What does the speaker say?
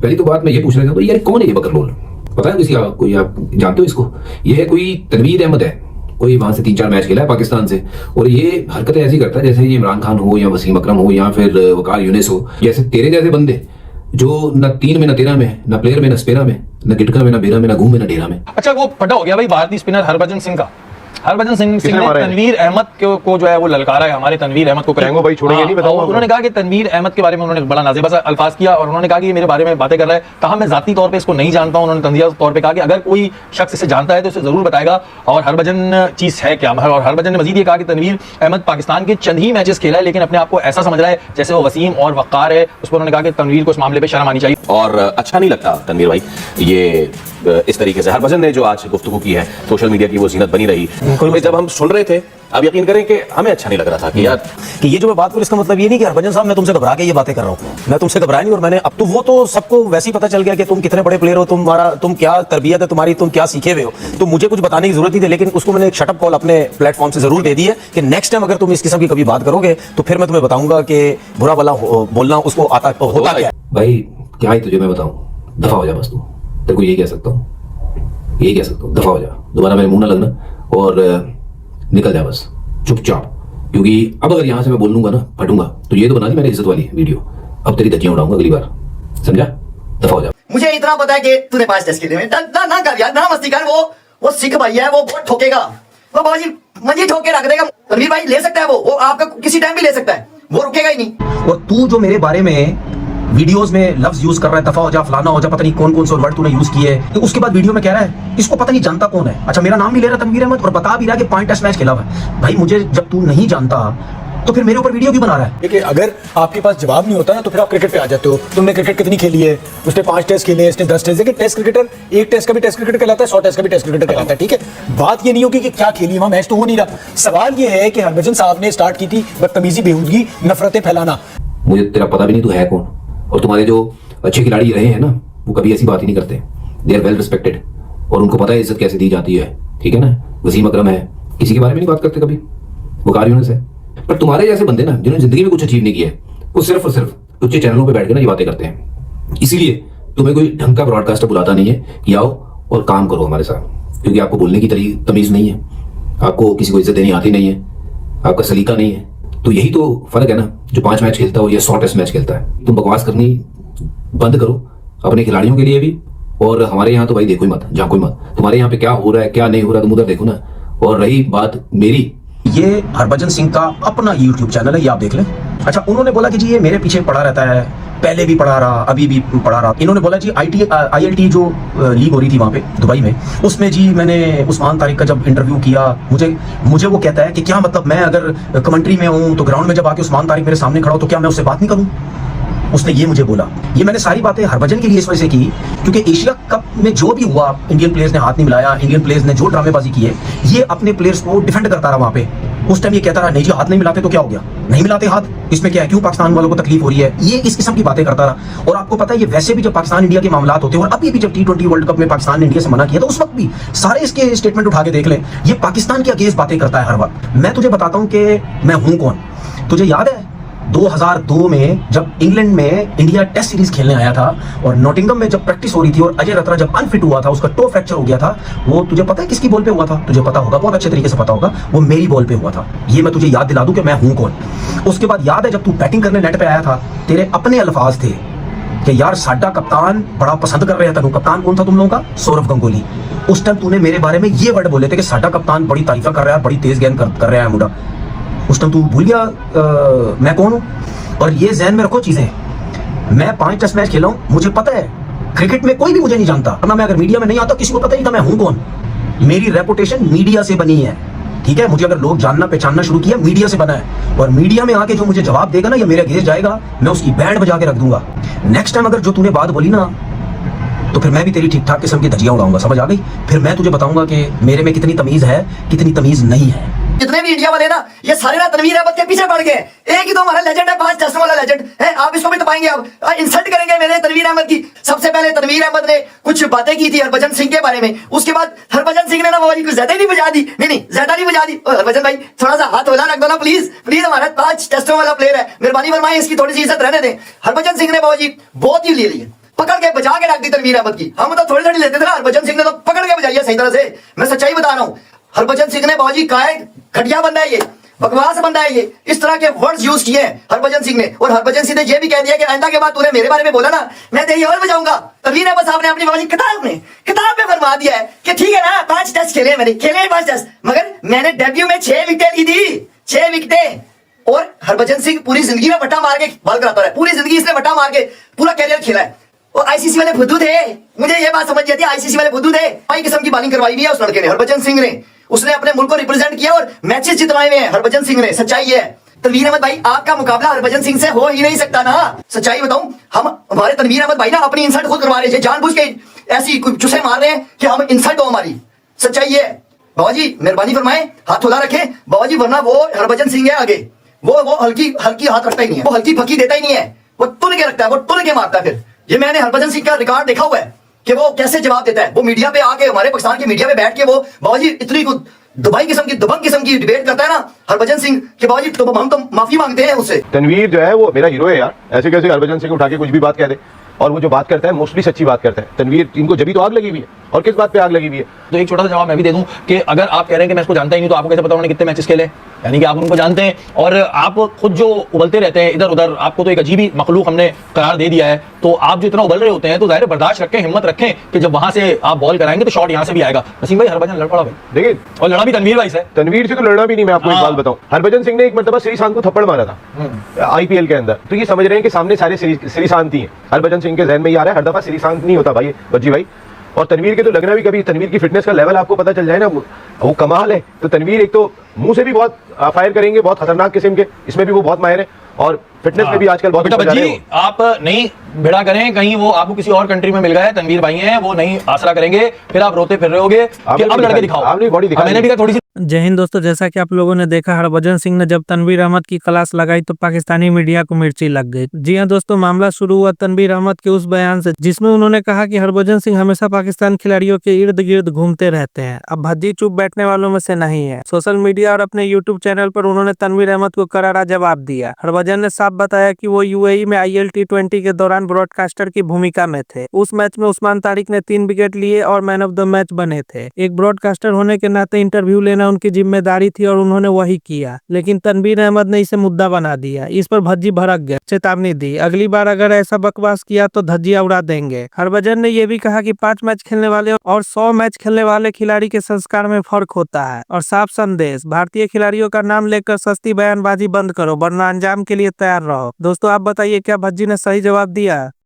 पहली तो बात मैं ये पूछ रहा था, तो यार कौन है ये बकरलोल? पता है किसी कोई, आप जानते हो इसको? ये है कोई तनवीर अहमद है, कोई वहां से 3-4 मैच खेला है पाकिस्तान से, और ये हरकतें ऐसी करता है जैसे ये इमरान खान हो या वसीम अकरम हो या फिर वकार यूनिस हो, जैसे तेरे जैसे बंदे जो न 3 में न 13 में, न प्लेयर में न स्पिनर में, न गिटका में न बेरा में, न घूम में न डेरा में। अच्छा वो फटा हो गया भाई भारतीय स्पिनर हरभजन सिंह का। हरभजन सिंह ने तनवीर अहमद को जो है वो ललकारा है, हमारे तनवीर अहमद को करेंगे भाई छोड़ेंगे नहीं, बताओ। उन्होंने कहा कि तनवीर अहमद के बारे में उन्होंने बड़ा नाज़ेबा अल्फाज किया और उन्होंने कहा कि ये मेरे बारे में बातें कर रहा है। कहा मैं जाती तौर पे इसको नहीं जानता हूं। उन्होंने तंजिया तौर पे कहा कि अगर कोई शख्स इसे जानता है तो इसे जरूर बताएगा और हरभजन चीज है क्या। और हरभजन ने मजीद ये कहा कि तनवीर अहमद पाकिस्तान के चंद ही मैचेस खेला है लेकिन अपने आप को ऐसा समझ रहा है जैसे वो वसीम और वक्कार है। उस पर उन्होंने कहा कि तनवीर को इस मामले पर शर्म आनी चाहिए और अच्छा नहीं लगता तनवीर भाई ये इस तरीके से। हरभजन ने जो आज गुफ्तगू की है सोशल मीडिया की वो जीनत बनी रही। जब हम सुन रहे थे अब यकीन करें कि हमें अच्छा नहीं लग रहा था कि यार कि ये जो मैं बात करूं इसका मतलब ये नहीं कि हरभजन साहब मैं तुमसे घबरा के ये बातें कर रहा हूं। मैं तुमसे घबराया नहीं और मैंने अब तो वो तो सबको वैसे ही पता चल गया कि तुम कितने बड़े प्लेयर हो, तुम क्या तरबियत है तुम्हारी, तुम क्या सीखे हुए हो। तो मुझे कुछ बताने की जरूरत नहीं थी, लेकिन उसको मैंने एक शटअप कॉल अपने प्लेटफॉर्म से जरूर दे दी है कि नेक्स्ट टाइम अगर तुम इस किस्म की कभी बात करोगे तो फिर मैं तुम्हें बताऊंगा कि बुरा भला बोलना उसको आता होता क्या। भाई क्या ही तुझे मैं बताऊं, दफा हो जा बस। तू तेरे को यही कह सकता हूँ, यही कह सकता हूँ, दफा हो जा, दोबारा मेरे मुंह ना लगना और निकल जा बस चुपचाप। क्योंकि अब अगर यहाँ से मैं बोल लूंगा ना फटूंगा, तो ये तो बना दी मैंने इज्जत वाली वीडियो, अब तेरी धज्जियां उड़ाऊंगा अगली बार, समझा? दफा हो जा। मुझे इतना पता है कि तूने 5 टेस्ट खेले में ना कर यार, ना मस्ती कर। वो सिख भाई है, वो बहुत ठोकेगा, वो बाबूजी मंजी ठोक के रख देगा। तनवीर भाई ले सकता है, वो आपका किसी टाइम भी ले सकता है, वो रुकेगा ही नहीं। और तू जो मेरे बारे में वीडियोस में लफ्ज यूज कर रहा है, दफा हो जा, फलाना हो जा, पता नहीं कौन कौन से वर्ड तूने यूज किए, तो उसके बाद वीडियो में कह रहा है इसको पता नहीं जानता कौन है। अच्छा मेरा नाम भी ले रहा तनवीर अहमद और बता भी रहा कि 5 टेस्ट मैच खेला हुआ है। भाई मुझे जब तू नहीं जानता तो फिर मेरे ऊपर वीडियो क्यों बना रहा है? देखिए अगर आपके पास जवाब नहीं होता ना तो फिर आप क्रिकेट पे आ जाते हो। तुमने क्रिकेट कितनी खेली है? उसने 5 टेस्ट खेले, इसने 10 टेस्ट। देखिए टेस्ट क्रिकेटर एक टेस्ट का भी टेस्ट क्रिकेटर कहलाता है, 100 टेस्ट का भी टेस्ट क्रिकेटर कहलाता है। ठीक है, बात ये नहीं होगी कि क्या खेली, वहां मैच तो हो नहीं रहा। सवाल ये है कि हरभजन साहब ने स्टार्ट की थी बदतमीजी, बेहूदगी, नफरतें फैलाना। मुझे तेरा पता भी नहीं तू है कौन, और तुम्हारे जो अच्छे खिलाड़ी रहे हैं ना वो कभी ऐसी बात ही नहीं करते। दे आर वेल रिस्पेक्टेड और उनको पता है इज्जत कैसे दी जाती है। ठीक है ना, वसीम अकरम है, किसी के बारे में नहीं बात करते कभी, वकार यूनिस है। पर तुम्हारे जैसे बंदे ना जिन्होंने जिंदगी में कुछ अचीव नहीं किया है, वो सिर्फ और सिर्फ उच्च चैनलों पे बैठ के ना ये बातें करते हैं। इसीलिए तुम्हें कोई ढंग का ब्रॉडकास्टर बुलाता नहीं है कि आओ और काम करो हमारे साथ, क्योंकि आपको बोलने की तमीज नहीं है, आपको किसी को इज्जत देनी आती नहीं है, आपका सलीका नहीं है। तो यही तो फर्क है ना, जो 5 मैच खेलता हो या 100 टेस्ट मैच खेलता है। तुम बकवास करनी बंद करो अपने खिलाड़ियों के लिए भी, और हमारे यहाँ तो भाई देखो ही मत, झांको ही मत। तुम्हारे यहाँ पे क्या हो रहा है क्या नहीं हो रहा तुम उधर देखो ना। और रही बात मेरी, ये हरभजन सिंह का अपना YouTube चैनल है, ये आप देख लें। अच्छा उन्होंने बोला कि जी ये मेरे पीछे पड़ा रहता है, पहले भी पढ़ा रहा, अभी भी पढ़ा रहा। इन्होंने बोला जी IIT जो लीग हो रही थी वहां पे दुबई में, उसमें जी मैंने उस्मान तारिक का जब इंटरव्यू किया, मुझे वो कहता है कि क्या मतलब मैं अगर कमेंट्री में हूं तो ग्राउंड में जब आके उस्मान तारिक मेरे सामने खड़ा हो तो क्या मैं उससे बात नहीं करूं? उसने ये मुझे बोला। ये मैंने सारी बातें हरभजन के लिए इस वजह से की क्योंकि एशिया कप में जो भी हुआ इंडियन प्लेयर्स ने हाथ नहीं मिलाया, इंडियन प्लेयर्स ने जो ड्रामेबाजी की है, ये अपने प्लेयर्स को डिफेंड करता रहा वहां पे। उस टाइम ये कहता रहा नहीं जी हाथ नहीं मिलाते तो क्या हो गया, नहीं मिलाते हाथ, इसमें क्या है, क्यों पाकिस्तान वालों को तकलीफ हो रही है, ये इस किस्म की बातें करता रहा। और आपको पता है ये वैसे भी जब पाकिस्तान इंडिया के मामलात होते हैं, और अभी भी जब T20 वर्ल्ड कप में पाकिस्तान ने इंडिया से मना किया तो उस वक्त भी सारे इसके स्टेटमेंट उठा के देख लें, ये पाकिस्तान के अगेंस्ट बातें करता है हर वक्त। मैं तुझे बताता हूं कि मैं हूं कौन। तुझे याद है 2002 में जब इंग्लैंड में इंडिया टेस्ट सीरीज खेलने आया था और नॉटिंगम में जब प्रैक्टिस हो रही थी और अजय रत्रा जब अनफिट हुआ था, उसका टो फ्रैक्चर हो गया था, वो तुझे पता है किसकी बॉल पे हुआ था? तुझे पता होगा, बहुत अच्छे तरीके से पता होगा, वो मेरी बॉल पे हुआ था। ये मैं तुझे याद दिला दूं कि मैं हूं कौन। उसके बाद याद है जब तू बैटिंग करने नेट पे आया था, तेरे अपने अल्फाज थे कि यार साडा कप्तान बड़ा पसंद कर रहा था। कप्तान कौन था तुम लोगों का? सौरव गंगोली। उस टाइम तूने मेरे बारे में ये वर्ड बोले थे कि साडा कप्तान बड़ी तारीफा कर रहा है, बड़ी तेज गेंद कर रहा है मुंडा। उस टाइम तू भूल गया मैं कौन हूं? और ये ज़हन में रखो चीजें, मैं 5 टेस्ट मैच खेला हूं, मुझे पता है क्रिकेट में कोई भी मुझे नहीं जानता, ना मैं अगर मीडिया में नहीं आता किसी को पता नहीं था मैं हूं कौन। मेरी रेपुटेशन मीडिया से बनी है। ठीक है, मुझे अगर लोग जानना पहचानना शुरू किया मीडिया से बना है, और मीडिया में आके जो मुझे जवाब देगा ना या मेरे अगेंस्ट जाएगा, मैं उसकी बैंड बजा के रख दूंगा। नेक्स्ट टाइम अगर जो तूने बात बोली ना तो फिर मैं भी तेरी ठीक ठाक किस्म की धज्जियां उड़ाऊंगा, समझ आ गई? फिर मैं तुझे बताऊंगा कि मेरे में कितनी तमीज है कितनी तमीज नहीं है। जितने भी इंडिया वाले ना ये सारे ना तनवीर अहमद के पीछे पड़ गए। एक ही तो हमारा लेजेंड है, 5 टेस्ट वाला लेजेंड है, आप इसको भी दबाएंगे, अब इंसल्ट करेंगे मेरे तनवीर अहमद की। सबसे पहले तनवीर अहमद ने कुछ बातें की थी हरभजन सिंह के बारे में, उसके बाद हरभजन सिंह ने ना वो कुछ ज्यादा नहीं बजा दी। नहीं ज्यादा नहीं बजा दी। हरभजन भाई थोड़ा सा हाथ होला रख दो ना प्लीज प्लीज, हमारा 5 टेस्टों वाला प्लेयर है, मेहरबानी फरमाइए इसकी थोड़ी सी इज्जत रहने दें। हरभजन सिंह ने बाबूजी बहुत ही ले ली है, पकड़ के बजा के रख दी तनवीर अहमद की। हम तो थोड़ी थोड़ी लेते थे ना, हरभजन सिंह ने तो पकड़ के बजाई है सही तरह से। मैं सच्चाई बता रहा हूँ, हरभजन सिंह ने बाबूजी कहा है घटिया बंदा है ये, बकवास बंदा है ये, इस तरह के वर्ड्स यूज किए हैं हरभजन सिंह ने। और हरभजन सिंह ने ये भी कह दिया कि आइंदा के बाद तूने मेरे बारे में बोला ना, मैं तेरी और बजाऊंगा। तनवीर अहमद साहब ने अपनी बाबूजी किताब में फरमा दिया है कि ठीक है ना, 5 टेस्ट खेले मैंने, खेले 5 टेस्ट, मगर मैंने डेब्यू में 6 विकेटें ली थी, 6 विकेटें। और हरभजन सिंह पूरी जिंदगी में बट्टा मार के बॉल कराता है, पूरी जिंदगी इसने बट्टा मार के पूरा कैरियर खेला है। और आईसीसी वाले फुद्दू थे, मुझे ये बात समझ आती है, आईसीसी वाले फुद्दू थे। कई किस्म की बॉलिंग करवाई हुई है उस लड़के ने, हरभजन सिंह ने। उसने अपने मुल्क को रिप्रेजेंट किया और मैचेस जितवाए हुए हैं हरभजन सिंह ने, सच्चाई है। तनवीर अहमद भाई, आपका मुकाबला हरभजन सिंह से हो ही नहीं सकता ना, सच्चाई बताऊं। हमारे तनवीर अहमद भाई ना अपनी इंसल्ट खुद करवा रहे थे, जानबूझ के ऐसी चुसे मार रहे हैं कि हम इंसल्ट हो हमारी, सच्चाई है। बाबा जी मेहरबानी फरमाए, हाथ खुला रखे बाबा जी, वरना वो हरभजन सिंह है आगे, वो हल्की हाथ रखता ही नहीं है, वो हल्की फकी देता ही नहीं है, वो तुल के रखता है, वो तुल के मारता है। फिर ये मैंने हरभजन सिंह का रिकॉर्ड देखा हुआ है कि वो कैसे जवाब देता है। वो मीडिया पे आके, हमारे पाकिस्तान की मीडिया पे बैठ के वो बाबा जी इतनी दुबई किस्म की, दबंग किस्म की डिबेट करता है ना हरभजन सिंह कि बाबा जी तो हम तो माफी मांगते हैं उससे। तनवीर जो है वो मेरा हीरो है यार, ऐसे कैसे हरभजन सिंह उठा के कुछ भी बात कह दे, और वो जो बात करता है मोस्टली सच्ची बात करता है। तनवीर, इनको जब भी तो आग लगी हुई है, और किस बात पे आग लगी हुई है? तो एक छोटा सा जवाब मैं भी दे दूं कि अगर आप कह रहे हैं कि मैं इसको जानता ही नहीं, तो आपको कैसे पता उन्होंने कितने मैचेस खेले? यानी कि आप उनको जानते हैं और आप खुद जो उबलते रहते हैं इधर उधर, आपको तो एक अजीब ही मखलूक हमने करार दे दिया है। तो आप जो इतना उबल रहे होते हैं तो जाहिर बर्दाश्त रखें, हिम्मत रखें कि जब वहां से आप बॉल कराएंगे तो शॉट यहां से भी आएगा। नसीम भाई, हरभजन लड़ पड़ा भाई, देखिए, और लड़ा भी तनवीर भाई से। तनवीर से तो लड़ना भी नहीं। मैं आपको एक बात बताऊं, हरभजन सिंह ने एक मरतबा श्रीशांत को थप्पड़ मारा था आईपीएल के अंदर, तो ये समझ रहे हैं कि सामने सारे श्रीशांत ही हैं। हरभजन सिंह के जहन में ये आ रहा है हर दफा श्रीशांत नहीं होता भाई, बज्जी भाई। और तनवीर के तो लगना भी, कभी तनवीर की फिटनेस का लेवल आपको पता चल जाए ना, वो कमाल है। तो तनवीर एक तो मुंह से भी बहुत फायर करेंगे, बहुत खतरनाक किस्म के, इसमें भी वो बहुत माहिर है, और फिटनेस में भी आजकल बहुत बेटा बच्ची, आप नहीं भिड़ा करें, कहीं वो आपको किसी और कंट्री में मिल गए तनवीर भाई हैं, वो नहीं आसरा करेंगे, फिर आप रोते फिर रहे होगे कि अब लड़के दिखाओ। आपने बॉडी दिखा, मैंने भी कहा थोड़ी सी। जय हिंद दोस्तों, जैसा कि आप लोगों ने देखा, हरभजन सिंह ने जब तनवीर अहमद की क्लास लगाई तो पाकिस्तानी मीडिया को मिर्ची लग गई। जी हां दोस्तों, मामला शुरू हुआ तनवीर अहमद के उस बयान से जिसमें उन्होंने कहा कि हरभजन सिंह हमेशा पाकिस्तान खिलाड़ियों के इर्द गिर्द घूमते रहते हैं। अब भज्जी चुप बैठने वालों में से नहीं है। सोशल मीडिया और अपने यूट्यूब चैनल पर उन्होंने तनवीर अहमद को करारा जवाब दिया। हरभजन ने साफ बताया कि वो यूएई में आईएल T20 के दौरान ब्रॉडकास्टर की भूमिका में थे। उस मैच में उस्मान तारिक ने 3 विकेट लिए और मैन ऑफ द मैच बने थे। एक ब्रॉडकास्टर होने के नाते इंटरव्यू लेना उनकी जिम्मेदारी थी और उन्होंने वही किया, लेकिन तनवीर अहमद ने इसे मुद्दा बना दिया। इस पर भज्जी भड़क गए, चेतावनी दी, अगली बार अगर ऐसा बकवास किया तो धज्जियां उड़ा देंगे। हरभजन ने यह भी कहा कि 5 मैच खेलने वाले और 100 मैच खेलने वाले खिलाड़ी के संस्कार में फर्क होता है। और साफ संदेश, भारतीय खिलाड़ियों का नाम लेकर सस्ती बयानबाजी बंद करो, वरना अंजाम के लिए तैयार रहो। दोस्तों आप बताइए, क्या भज्जी ने सही जवाब दिया?